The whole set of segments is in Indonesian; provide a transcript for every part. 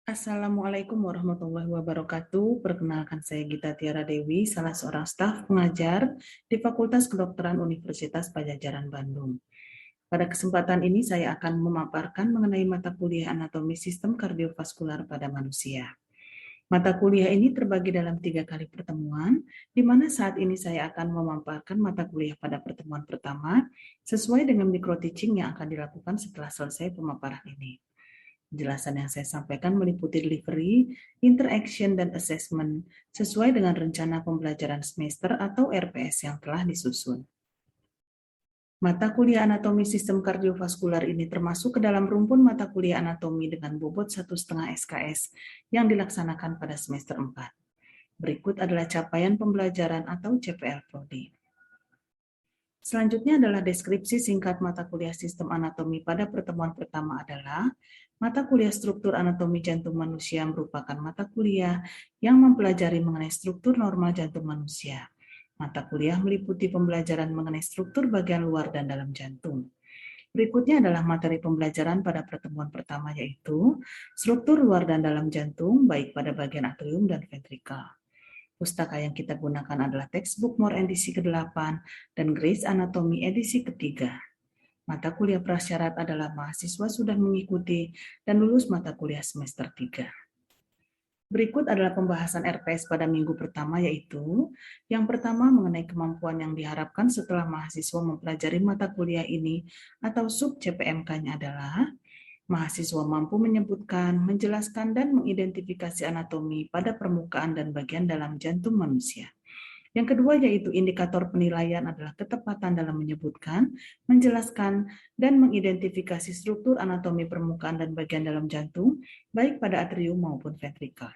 Assalamualaikum warahmatullahi wabarakatuh. Perkenalkan saya Gita Tiara Dewi, salah seorang staf pengajar di Fakultas Kedokteran Universitas Padjadjaran Bandung. Pada kesempatan ini saya akan memaparkan mengenai mata kuliah anatomi sistem kardiovaskular pada manusia. Mata kuliah ini terbagi dalam 3 kali pertemuan, di mana saat ini saya akan memaparkan mata kuliah pada pertemuan pertama sesuai dengan micro teaching yang akan dilakukan setelah selesai pemaparan ini. Penjelasan yang saya sampaikan meliputi delivery, interaction, dan assessment sesuai dengan rencana pembelajaran semester atau RPS yang telah disusun. Mata kuliah anatomi sistem kardiovaskular ini termasuk ke dalam rumpun mata kuliah anatomi dengan bobot 1,5 SKS yang dilaksanakan pada semester 4. Berikut adalah capaian pembelajaran atau CPL Prodi. Selanjutnya adalah deskripsi singkat mata kuliah sistem anatomi pada pertemuan pertama adalah mata kuliah struktur anatomi jantung manusia merupakan mata kuliah yang mempelajari mengenai struktur normal jantung manusia. Mata kuliah meliputi pembelajaran mengenai struktur bagian luar dan dalam jantung. Berikutnya adalah materi pembelajaran pada pertemuan pertama yaitu struktur luar dan dalam jantung baik pada bagian atrium dan ventrikal. Pustaka yang kita gunakan adalah Textbook More edisi ke-8 dan Gray's Anatomy edisi ketiga. Mata kuliah prasyarat adalah mahasiswa sudah mengikuti dan lulus mata kuliah semester 3. Berikut adalah pembahasan RPS pada minggu pertama yaitu yang pertama mengenai kemampuan yang diharapkan setelah mahasiswa mempelajari mata kuliah ini atau sub CPMK-nya adalah mahasiswa mampu menyebutkan, menjelaskan, dan mengidentifikasi anatomi pada permukaan dan bagian dalam jantung manusia. Yang kedua yaitu indikator penilaian adalah ketepatan dalam menyebutkan, menjelaskan, dan mengidentifikasi struktur anatomi permukaan dan bagian dalam jantung, baik pada atrium maupun ventrikal.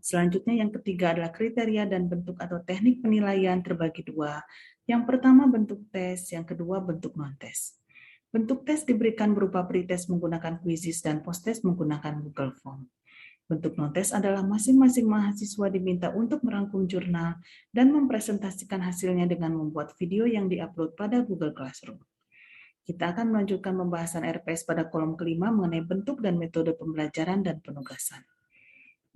Selanjutnya yang ketiga adalah kriteria dan bentuk atau teknik penilaian terbagi dua. Yang pertama bentuk tes, yang kedua bentuk non-tes. Bentuk tes diberikan berupa pretest menggunakan quizzes dan post-test menggunakan Google Form. Bentuk non-tes adalah masing-masing mahasiswa diminta untuk merangkum jurnal dan mempresentasikan hasilnya dengan membuat video yang diupload pada Google Classroom. Kita akan melanjutkan pembahasan RPS pada kolom kelima mengenai bentuk dan metode pembelajaran dan penugasan.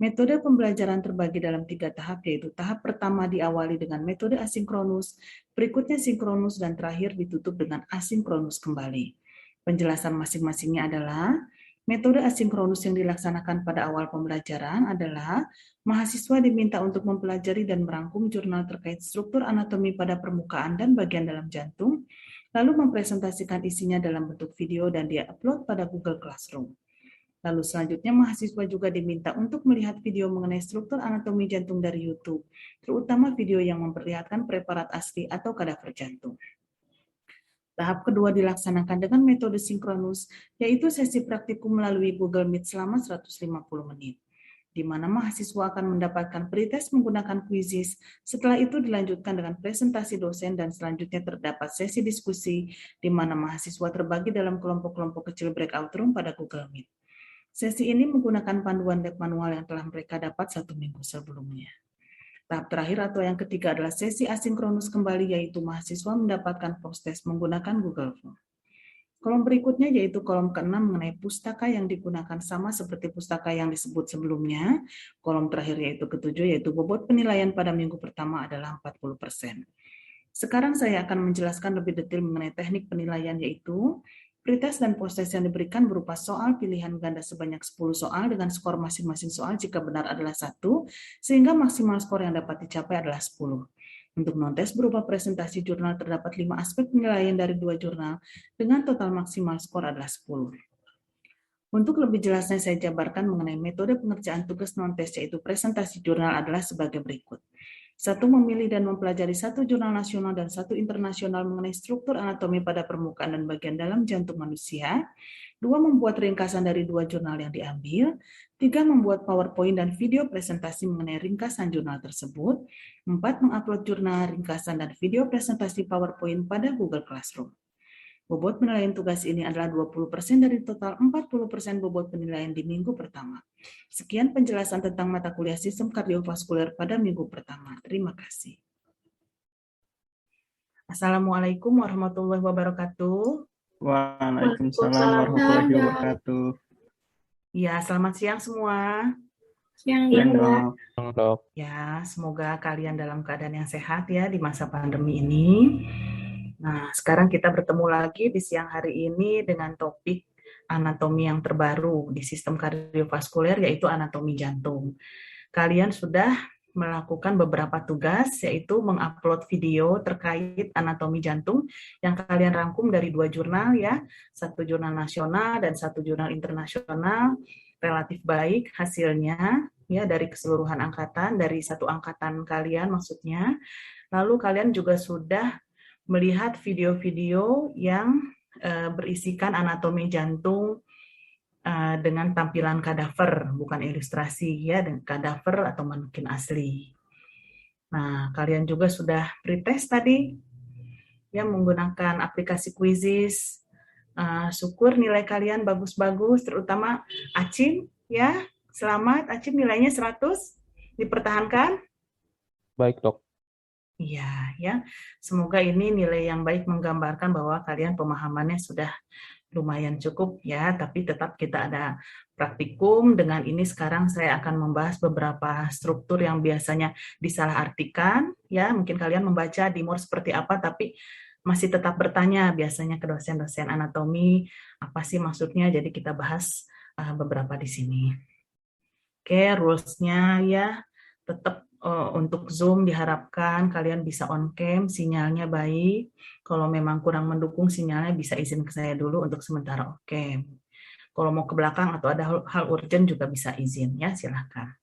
Metode pembelajaran terbagi dalam 3 tahap, yaitu tahap pertama diawali dengan metode asinkronus, berikutnya sinkronus, dan terakhir ditutup dengan asinkronus kembali. Penjelasan masing-masingnya adalah, metode asinkronus yang dilaksanakan pada awal pembelajaran adalah mahasiswa diminta untuk mempelajari dan merangkum jurnal terkait struktur anatomi pada permukaan dan bagian dalam jantung, lalu mempresentasikan isinya dalam bentuk video dan dia upload pada Google Classroom. Lalu selanjutnya mahasiswa juga diminta untuk melihat video mengenai struktur anatomi jantung dari YouTube, terutama video yang memperlihatkan preparat asli atau kadaver jantung. Tahap kedua dilaksanakan dengan metode sinkronus, yaitu sesi praktikum melalui Google Meet selama 150 menit, di mana mahasiswa akan mendapatkan pretest menggunakan quizzes. Setelah itu dilanjutkan dengan presentasi dosen dan selanjutnya terdapat sesi diskusi, di mana mahasiswa terbagi dalam kelompok-kelompok kecil breakout room pada Google Meet. Sesi ini menggunakan panduan lab manual yang telah mereka dapat 1 minggu sebelumnya. Tahap terakhir atau yang ketiga adalah sesi asinkronus kembali, yaitu mahasiswa mendapatkan post-test menggunakan Google Form. Kolom berikutnya yaitu kolom ke-6 mengenai pustaka yang digunakan sama seperti pustaka yang disebut sebelumnya. Kolom terakhir yaitu ke-7 yaitu bobot penilaian pada minggu pertama adalah 40%. Sekarang saya akan menjelaskan lebih detail mengenai teknik penilaian yaitu pretest dan post-test yang diberikan berupa soal pilihan ganda sebanyak 10 soal dengan skor masing-masing soal jika benar adalah 1, sehingga maksimal skor yang dapat dicapai adalah 10. Untuk non-tes berupa presentasi jurnal terdapat 5 aspek penilaian dari 2 jurnal dengan total maksimal skor adalah 10. Untuk lebih jelasnya saya jabarkan mengenai metode pengerjaan tugas non-tes yaitu presentasi jurnal adalah sebagai berikut. 1. Memilih dan mempelajari 1 jurnal nasional dan 1 internasional mengenai struktur anatomi pada permukaan dan bagian dalam jantung manusia. 2. Membuat ringkasan dari 2 jurnal yang diambil. 3. Membuat PowerPoint dan video presentasi mengenai ringkasan jurnal tersebut. 4. Mengupload jurnal, ringkasan, dan video presentasi PowerPoint pada Google Classroom. Bobot penilaian tugas ini adalah 20% dari total 40% bobot penilaian di minggu pertama. Sekian penjelasan tentang mata kuliah sistem kardiovaskuler pada minggu pertama. Terima kasih. Assalamualaikum warahmatullahi wabarakatuh. Waalaikumsalam warahmatullahi wabarakatuh. Ya, selamat siang semua. Siang, Iya, Mbak. dok. Dok. Ya, semoga kalian dalam keadaan yang sehat ya di masa pandemi ini. Nah, sekarang kita bertemu lagi di siang hari ini dengan topik anatomi yang terbaru di sistem kardiovaskuler, yaitu anatomi jantung. Kalian sudah melakukan beberapa tugas, yaitu mengupload video terkait anatomi jantung yang kalian rangkum dari 2 jurnal ya, satu jurnal nasional dan satu jurnal internasional. Relatif baik hasilnya ya dari keseluruhan angkatan, dari satu angkatan kalian maksudnya. Lalu kalian juga sudah melihat video-video yang berisikan anatomi jantung dengan tampilan kadaver, bukan ilustrasi ya, dengan kadaver atau mungkin asli. Nah, kalian juga sudah pretest tadi ya menggunakan aplikasi Quizzes. Syukur nilai kalian bagus-bagus, terutama Acim ya. Selamat, Acim nilainya 100, dipertahankan. Baik, dok. Iya, ya. Semoga ini nilai yang baik menggambarkan bahwa kalian pemahamannya sudah lumayan cukup ya, tapi tetap kita ada praktikum. Dengan ini sekarang saya akan membahas beberapa struktur yang biasanya disalahartikan ya. Mungkin kalian membaca di MOR seperti apa, tapi masih tetap bertanya biasanya ke dosen-dosen anatomi, apa sih maksudnya? Jadi kita bahas beberapa di sini. Oke, rules-nya ya, tetap untuk Zoom diharapkan kalian bisa on cam, sinyalnya baik. Kalau memang kurang mendukung sinyalnya bisa izin ke saya dulu untuk sementara off cam. Kalau mau ke belakang atau ada hal urgent juga bisa izin ya, silahkan.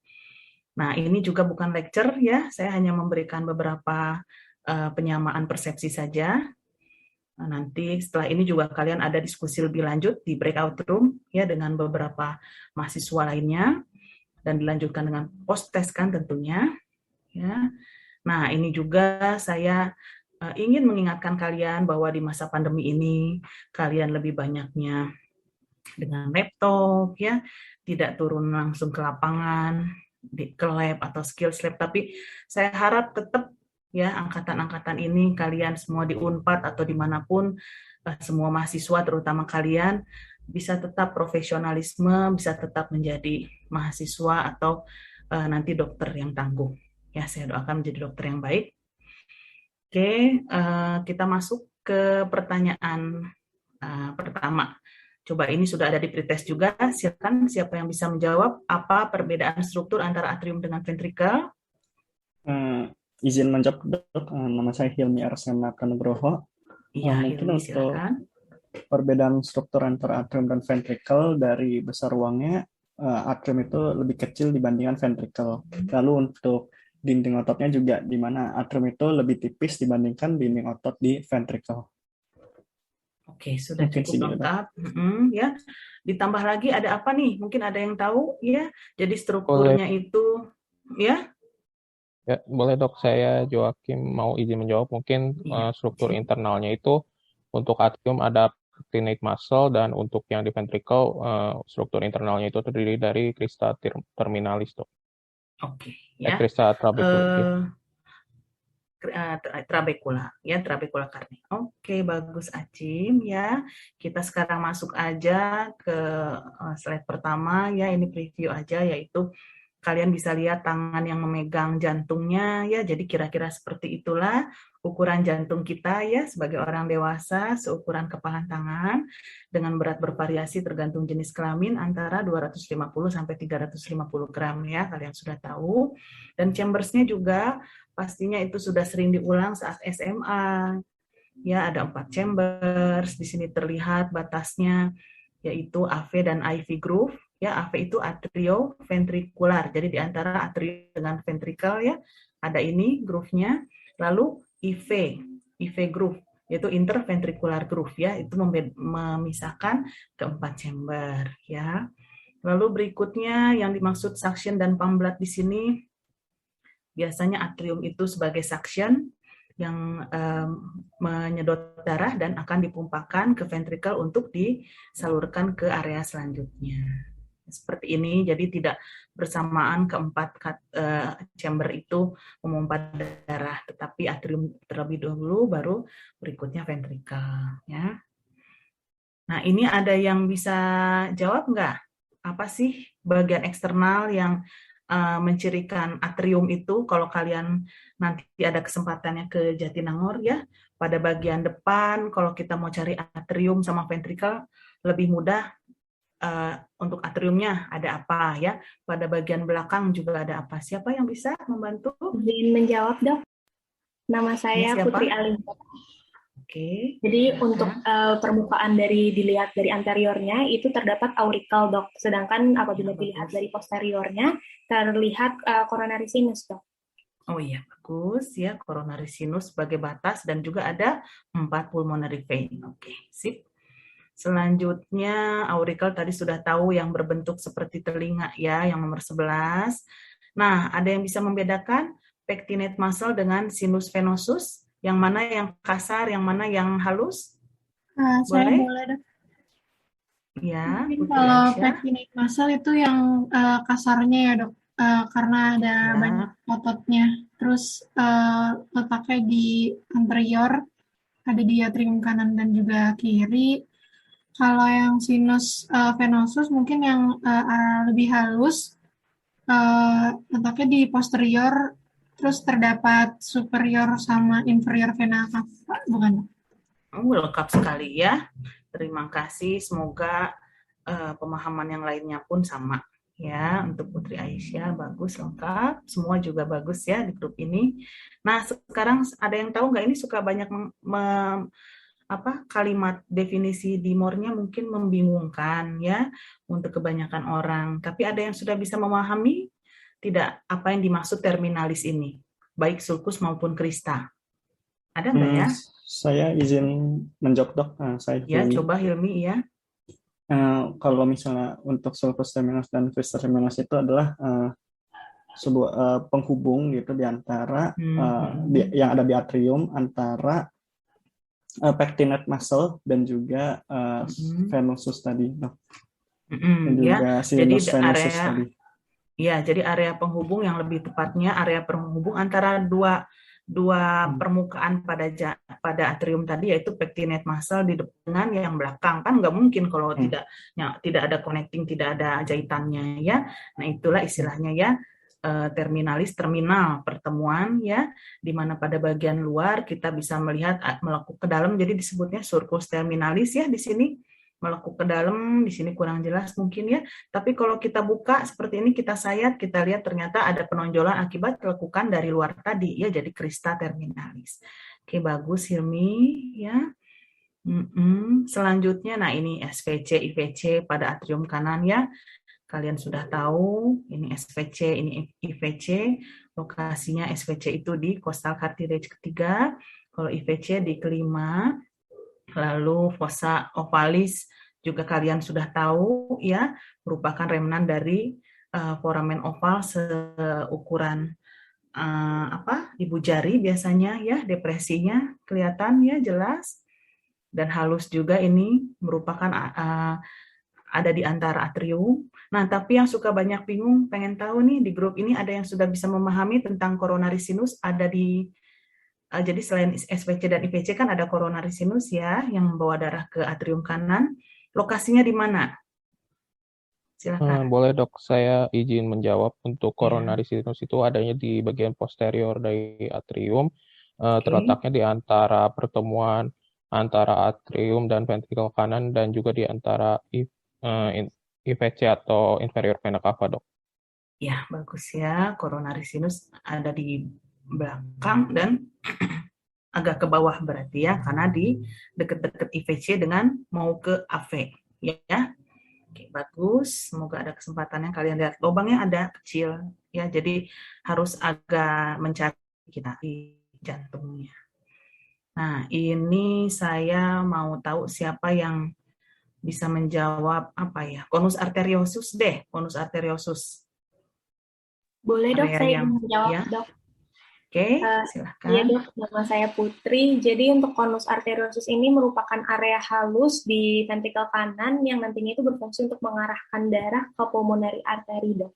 Nah, ini juga bukan lecture ya, saya hanya memberikan beberapa penyamaan persepsi saja. Nah, nanti setelah ini juga kalian ada diskusi lebih lanjut di breakout room ya dengan beberapa mahasiswa lainnya dan dilanjutkan dengan post test kan tentunya ya. Nah, ini juga saya ingin mengingatkan kalian bahwa di masa pandemi ini kalian lebih banyaknya dengan laptop ya, tidak turun langsung ke lapangan, ke lab atau skills lab, tapi saya harap tetap ya angkatan-angkatan ini kalian semua di Unpad atau dimanapun semua mahasiswa terutama kalian bisa tetap profesionalisme, bisa tetap menjadi mahasiswa atau nanti dokter yang tangguh. Ya, saya doakan menjadi dokter yang baik. Oke, kita masuk ke pertanyaan pertama. Coba ini sudah ada di pretest juga. Silakan siapa yang bisa menjawab apa perbedaan struktur antara atrium dengan ventrikel? Izin menjawab, dok. Nama saya Hilmi Arsena Kanugroho. Iya, Mungkin Hilmi untuk silakan. perbedaan struktur antara atrium dan ventricle dari besar ruangnya, atrium itu lebih kecil dibandingkan ventricle. Lalu untuk dinding ototnya juga, di mana atrium itu lebih tipis dibandingkan dinding otot di ventricle. Oke, sudah Mungkin cukup segitu, dok. lengkap. Ya, ditambah lagi ada apa nih? Mungkin ada yang tahu ya. Jadi Boleh, strukturnya itu ya. Ya, boleh dok, saya Joakim mau izin menjawab. Mungkin Iya. struktur internalnya itu untuk atrium ada pectinate muscle dan untuk yang di ventricle struktur internalnya itu terdiri dari crista terminalis dok. Oke, ya. Crista trabecular. Ya. Eh, trabekula ya, trabekula karni. Oke, bagus Acim ya. Kita sekarang masuk aja ke slide pertama ya, ini preview aja, yaitu kalian bisa lihat tangan yang memegang jantungnya ya. Jadi kira-kira seperti itulah ukuran jantung kita ya sebagai orang dewasa, seukuran kepalan tangan dengan berat bervariasi tergantung jenis kelamin antara 250 sampai 350 gram ya, kalian sudah tahu. Dan chambersnya juga pastinya itu sudah sering diulang saat SMA. Ya, ada 4 chambers. Di sini terlihat batasnya yaitu AV dan IV groove. Ya, AV itu atrioventrikular. Jadi di antara atrium dengan ventricle ya, ada ini groove-nya. Lalu IV groove yaitu interventricular groove ya, itu memisahkan keempat chamber ya. Lalu berikutnya yang dimaksud suction dan pump blood di sini, biasanya atrium itu sebagai suction yang menyedot darah dan akan dipumpakan ke ventricle untuk disalurkan ke area selanjutnya. Seperti ini, jadi tidak bersamaan keempat chamber itu memompa darah, tetapi atrium terlebih dahulu, baru berikutnya ventricle. Ya. Nah, ini ada yang bisa jawab nggak? apa sih bagian eksternal yang mencirikan atrium itu. Kalau kalian nanti ada kesempatannya ke Jatinangor ya, pada bagian depan kalau kita mau cari atrium sama ventricle lebih mudah. Untuk atriumnya ada apa ya, pada bagian belakang juga ada apa. Siapa yang bisa membantu? Izin menjawab, Dok. Nama saya Siapa? Putri Alim. Oke. Jadi untuk permukaan dilihat dari anteriornya itu terdapat auricle, Dok. Sedangkan apabila dilihat dari posteriornya terlihat coronary sinus, Dok. Oh iya, bagus ya, coronary sinus sebagai batas dan juga ada 4 pulmonary vein. Oke, sip. Selanjutnya auricle tadi sudah tahu yang berbentuk seperti telinga ya, yang nomor 11. Nah, ada yang bisa membedakan pectinate muscle dengan sinus venosus? Yang mana yang kasar, yang mana yang halus? Saya boleh, Dok. Ya, mungkin Putri kalau Aisyah. pectinate muscle itu yang kasarnya ya, Dok. Karena ada banyak ototnya. Terus letaknya di anterior, ada di atrium kanan dan juga kiri. Kalau yang sinus venosus mungkin yang lebih halus, letaknya di posterior, terus terdapat superior sama inferior vena cava, bukan? Lengkap sekali ya. Terima kasih. Semoga pemahaman yang lainnya pun sama ya. Untuk Putri Aisyah bagus, lengkap. Semua juga bagus ya di grup ini. Nah, sekarang ada yang tahu nggak, ini suka banyak kalimat definisi dimornya mungkin membingungkan ya untuk kebanyakan orang. Tapi ada yang sudah bisa memahami tidak apa yang dimaksud terminalis ini, baik sulcus maupun krista? Ada nggak ya? Saya izin menjawab, Dok. Saya ya, coba Hilmi ya. Kalau misalnya untuk sulcus terminalis dan crista terminalis itu adalah sebuah penghubung gitu di antara yang ada di atrium antara pectinate muscle dan juga venosus tadi, dan juga sinus venosus tadi. Ya, jadi area penghubung yang lebih tepatnya area penghubung antara dua permukaan pada atrium tadi, yaitu pectinate muscle di depan yang belakang. Kan nggak mungkin kalau tidak ada connecting, tidak ada jahitannya ya. Nah, itulah istilahnya ya. Terminalis, terminal pertemuan ya, di mana pada bagian luar kita bisa melihat melekuk ke dalam, jadi disebutnya sulcus terminalis ya di sini, melekuk ke dalam, di sini kurang jelas mungkin ya. Tapi kalau kita buka seperti ini, kita sayat, kita lihat ternyata ada penonjolan akibat lekukan dari luar tadi ya, jadi crista terminalis. Oke, bagus Hilmi ya. Selanjutnya, nah ini SVC, IVC pada atrium kanan ya. Kalian sudah tahu, ini SVC, ini IVC. Lokasinya SVC itu di costal cartilage ketiga, kalau IVC di kelima. Lalu fossa ovalis juga kalian sudah tahu ya, merupakan remnan dari foramen oval seukuran ibu jari biasanya ya, depresinya kelihatan ya jelas. Dan halus juga ini merupakan ada di antara atrium. Nah, tapi yang suka banyak bingung, pengen tahu nih di grup ini ada yang sudah bisa memahami tentang coronary sinus, ada di jadi selain SVC dan IVC kan ada coronary sinus ya, yang membawa darah ke atrium kanan. Lokasinya di mana? Silakan. Boleh, Dok, saya izin menjawab. Untuk coronary sinus itu adanya di bagian posterior dari atrium, terletaknya di antara pertemuan antara atrium dan ventricle kanan, dan juga di antara IVC atau inferior vena cava, Dok. Ya, bagus ya. Coronary sinus ada di belakang dan agak ke bawah berarti ya, karena di dekat-dekat IVC dengan mau ke AV ya. Oke, bagus. Semoga ada kesempatan yang kalian lihat. Lubangnya ada kecil ya, jadi harus agak mencari kita di jantungnya. Nah, ini saya mau tahu siapa yang bisa menjawab apa ya? Konus arteriosus deh, konus arteriosus. Boleh, Dok, saya ingin menjawab, ya. Dok. Oke, silahkan. Iya, Dok, nama saya Putri. Jadi untuk konus arteriosus ini merupakan area halus di ventricle kanan yang nantinya itu berfungsi untuk mengarahkan darah ke pulmonary artery, Dok.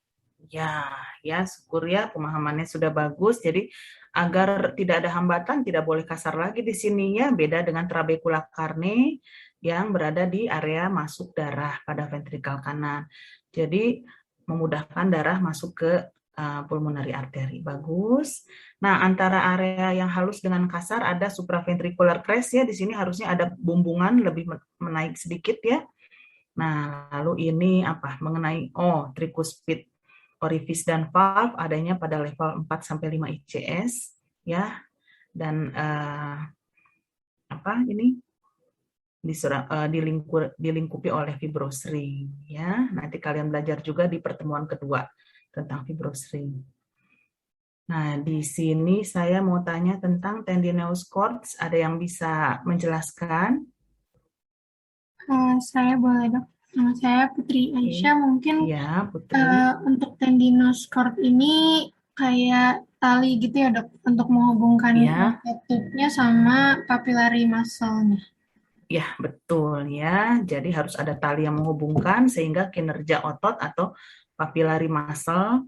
Ya, syukur ya pemahamannya sudah bagus. Jadi agar tidak ada hambatan, tidak boleh kasar lagi di sininya, beda dengan trabecula carne. yang berada di area masuk darah pada ventrikel kanan. Jadi memudahkan darah masuk ke pulmonary artery. Bagus. Nah, antara area yang halus dengan kasar ada supraventricular crest ya. Di sini harusnya ada bumbungan lebih menaik sedikit ya. Nah, lalu ini apa? Mengenai tricuspid orifice dan valve adanya pada level 4 sampai 5 ICS ya. Dan ini dilingkupi oleh fibrous ring ya. Nanti kalian belajar juga di pertemuan kedua tentang fibrous ring. Nah, di sini saya mau tanya tentang tendinous cords. Ada yang bisa menjelaskan? Saya boleh, Dok. Nama saya Putri Aisyah. Mungkin ya, Putri. Untuk tendinous cord ini kayak tali gitu ya, Dok, untuk menghubungkan tutupnya sama papillary muscle-nya. Ya, betul ya. Jadi harus ada tali yang menghubungkan sehingga kinerja otot atau papillary muscle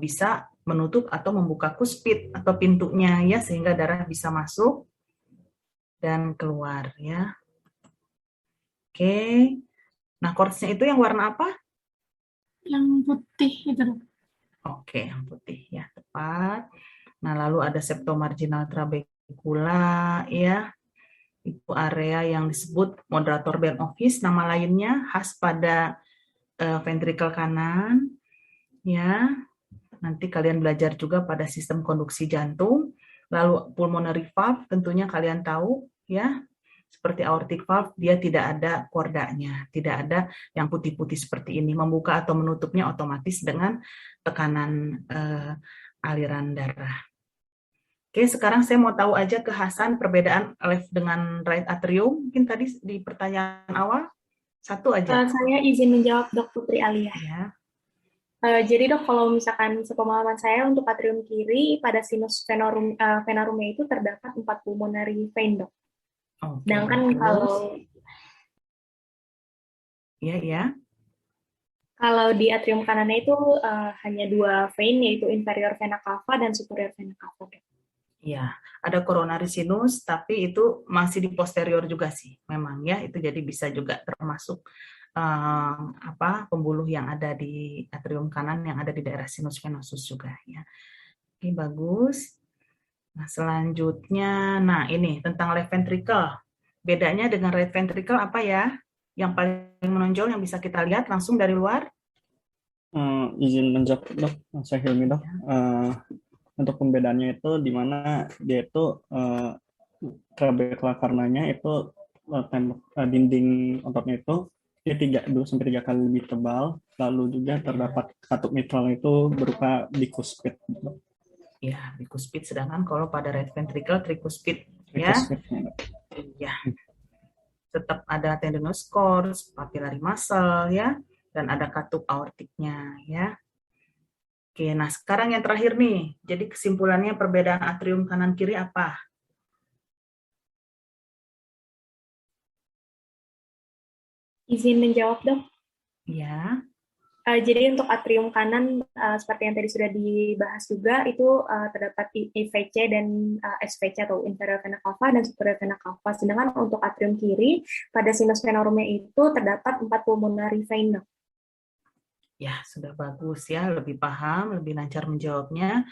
bisa menutup atau membuka kuspit atau pintunya ya, sehingga darah bisa masuk dan keluar ya. Oke. Nah, cords-nya itu yang warna apa? Yang putih itu, Dok. Oke, yang putih ya, tepat. Nah, lalu ada septomarginal trabecula ya. Itu area yang disebut moderator band office, nama lainnya khas pada ventrikel kanan ya. Nanti kalian belajar juga pada sistem konduksi jantung. Lalu pulmonary valve tentunya kalian tahu ya. Seperti aortic valve, dia tidak ada kordanya, tidak ada yang putih-putih seperti ini. Membuka atau menutupnya otomatis dengan tekanan aliran darah. Oke, sekarang saya mau tahu aja kekhasan perbedaan left dengan right atrium. Mungkin tadi di pertanyaan awal, satu aja. Saya izin menjawab, Dok Putri Alia. Ya. Jadi dok, kalau misalkan sepemahaman saya untuk atrium kiri pada sinus venorumnya itu terdapat 4 pulmonary vein, Dok. Sedangkan kalau kalau di atrium kanannya itu hanya 2 vein, yaitu inferior vena cava dan superior vena cava, Dok. Ya, ada coronary sinus, tapi itu masih di posterior juga sih, memang ya. Itu jadi bisa juga termasuk pembuluh yang ada di atrium kanan yang ada di daerah sinus venosus juga ya. Oke, bagus. Nah, selanjutnya, ini tentang left ventricle. Bedanya dengan right ventricle apa ya? Yang paling menonjol yang bisa kita lihat langsung dari luar? Izin menjawab, Dok. Saya Hilmi, Dok. Untuk pembedaannya itu di mana dia itu trabecula karnanya itu dinding ototnya itu dia 2-3 kali lebih tebal, lalu juga terdapat katup mitral itu berupa bicuspid. Ya, bicuspid. Sedangkan kalau pada right ventricle tricuspid ya. Ya. Tetap ada tendinous cords, papillary muscle ya, dan ada katup aortiknya ya. Oke, nah sekarang yang terakhir nih. Jadi kesimpulannya perbedaan atrium kanan kiri apa? Izin menjawab, Dok. Ya. Jadi untuk atrium kanan seperti yang tadi sudah dibahas juga itu terdapat IVC dan SVC atau inferior vena cava dan superior vena cava. Sedangkan untuk atrium kiri pada sinus venorumnya itu terdapat 4 pulmonary vein. Ya, sudah bagus ya, lebih paham, lebih lancar menjawabnya.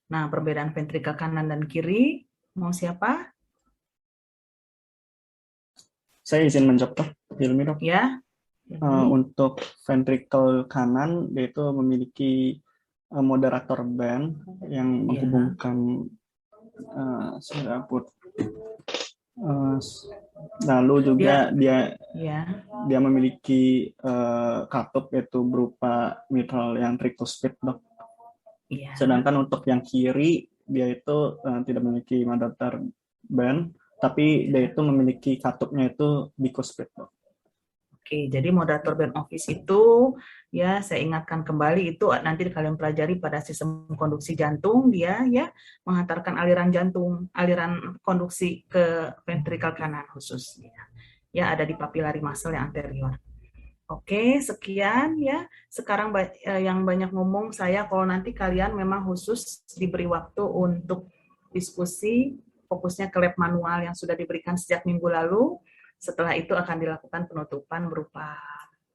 Nah, perbedaan ventrikel kanan dan kiri, mau siapa? Saya izin menjawab, Dok. Hilmi, Dok. Ya. Untuk ventrikel kanan, dia itu memiliki moderator band yang menghubungkan lalu juga dia memiliki katup yaitu berupa mitral yang tricuspid, Dok. Sedangkan untuk yang kiri dia itu tidak memiliki moderator band, tapi dia itu memiliki katupnya itu bicuspid, Dok. Oke, jadi moderator band office itu ya saya ingatkan kembali itu nanti kalian pelajari pada sistem konduksi jantung, dia ya menghantarkan aliran jantung, aliran konduksi ke ventrikel kanan khusus ya ada di papillary muscle yang anterior. Oke, sekian ya. Sekarang yang banyak ngomong saya, kalau nanti kalian memang khusus diberi waktu untuk diskusi, fokusnya ke lab manual yang sudah diberikan sejak minggu lalu. Setelah itu akan dilakukan penutupan berupa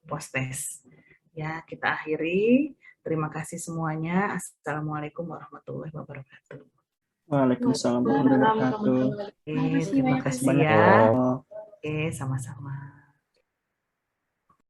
post test. Ya, kita akhiri. Terima kasih semuanya. Assalamualaikum warahmatullahi wabarakatuh. Waalaikumsalam warahmatullahi wabarakatuh. Oke, terima kasih Banyak ya. ya. Oke, sama-sama.